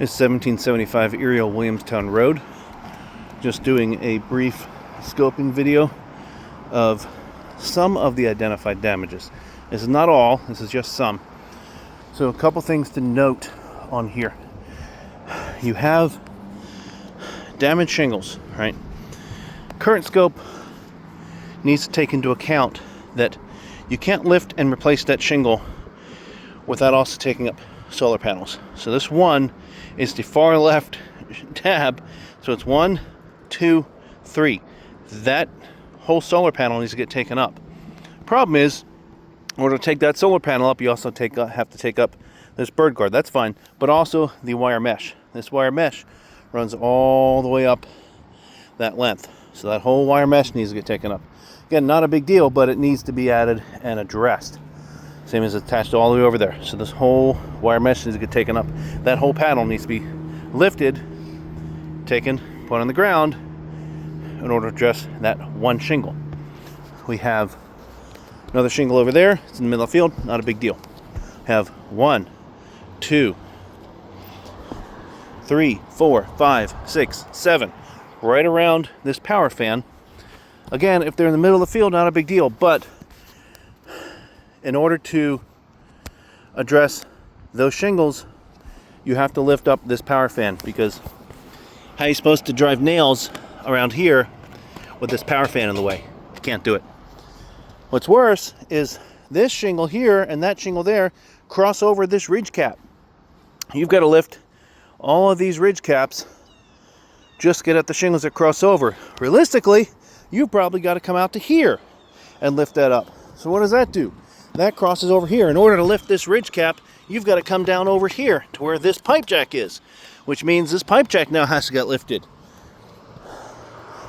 It's 1775 Erial, Williamstown Road. Just doing a brief scoping video of some of the identified damages. This is not all, this is just some. So a couple things to note on here. You have damaged shingles, right? Current scope needs to take into account that you can't lift and replace that shingle without also taking up solar panels. So this one is the far left tab. So it's 1, 2, 3. That whole solar panel needs to get taken up. Problem is, in order to take that solar panel up, you also have to take up this bird guard. That's fine, but also the wire mesh. This wire mesh runs all the way up that length. So that whole wire mesh needs to get taken up. Again, not a big deal, but it needs to be added and addressed. Same as attached all the way over there. So this whole wire mesh needs to get taken up. That whole panel needs to be lifted, taken, put on the ground in order to address that one shingle. We have another shingle over there. It's in the middle of the field, not a big deal. Have 1, 2, 3, 4, 5, 6, 7, right around this power fan. Again, if they're in the middle of the field, not a big deal, but in order to address those shingles, you have to lift up this power fan, because how are you supposed to drive nails around here with this power fan in the way? You can't do it. What's worse is this shingle here and that shingle there cross over this ridge cap. You've got to lift all of these ridge caps just to get at the shingles that cross over. Realistically, you've probably got to come out to here and lift that up. So what does that do? That crosses over here. In order to lift this ridge cap, you've got to come down over here to where this pipe jack is, which means this pipe jack now has to get lifted.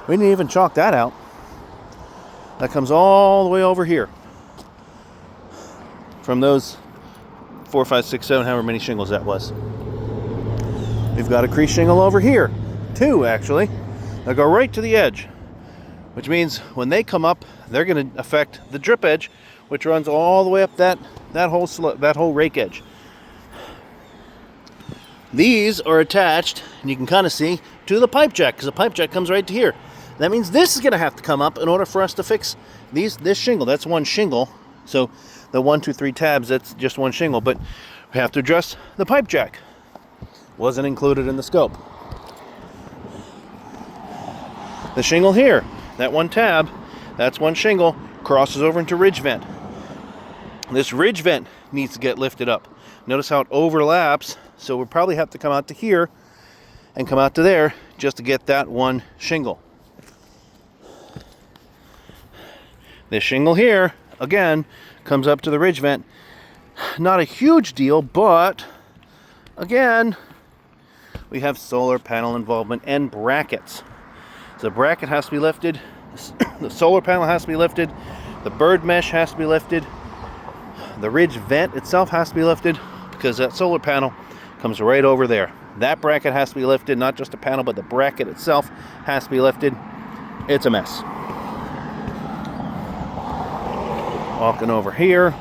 We didn't even chalk that out. That comes all the way over here from those 4, 5, 6, 7, however many shingles that was. We've got a crease shingle over here, 2 actually. They'll go right to the edge, which means when they come up, they're going to affect the drip edge, which runs all the way up that whole rake edge. These are attached, and you can kind of see, to the pipe jack, because the pipe jack comes right to here. That means this is going to have to come up in order for us to fix this shingle. That's one shingle. So the 1, 2, 3 tabs, that's just one shingle, but we have to address the pipe jack. Wasn't included in the scope. The shingle here, that one tab, that's one shingle, crosses over into ridge vent. This ridge vent needs to get lifted up. Notice how it overlaps, so we'll probably have to come out to here and come out to there just to get that one shingle. This shingle here, again, comes up to the ridge vent. Not a huge deal, but again, we have solar panel involvement and brackets. So the bracket has to be lifted, the solar panel has to be lifted, the bird mesh has to be lifted, the ridge vent itself has to be lifted, because that solar panel comes right over there. That bracket has to be lifted, not just the panel, but the bracket itself has to be lifted. It's a mess. Walking over here.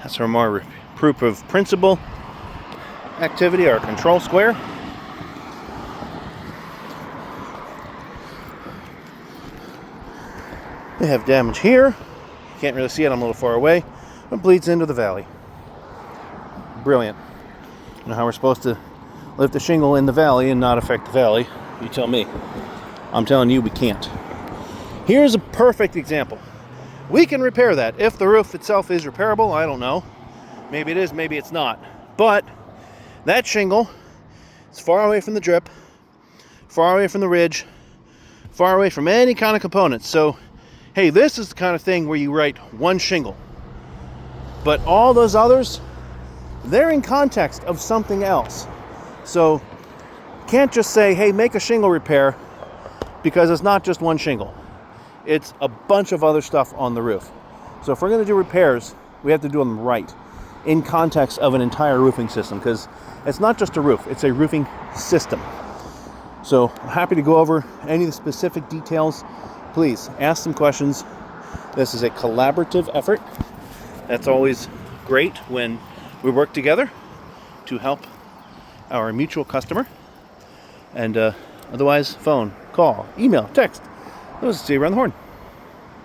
That's from our proof of principle activity, our control square. They have damage here. Can't really see it, I'm a little far away. It bleeds into the valley. Brilliant. You know how we're supposed to lift the shingle in the valley and not affect the valley? You tell me. I'm telling you we can't. Here's a perfect example. We can repair that. If the roof itself is repairable, I don't know. Maybe it is, maybe it's not. But that shingle is far away from the drip, far away from the ridge, far away from any kind of components. So hey, this is the kind of thing where you write one shingle. But all those others, they're in context of something else. So you can't just say, hey, make a shingle repair, because it's not just one shingle. It's a bunch of other stuff on the roof. So if we're going to do repairs, we have to do them right, in context of an entire roofing system, because it's not just a roof, it's a roofing system. So I'm happy to go over any of the specific details. Please ask some questions. This is a collaborative effort. That's always great when we work together. to help our mutual customer. And otherwise, phone, call, email, text. Let's see you around the horn.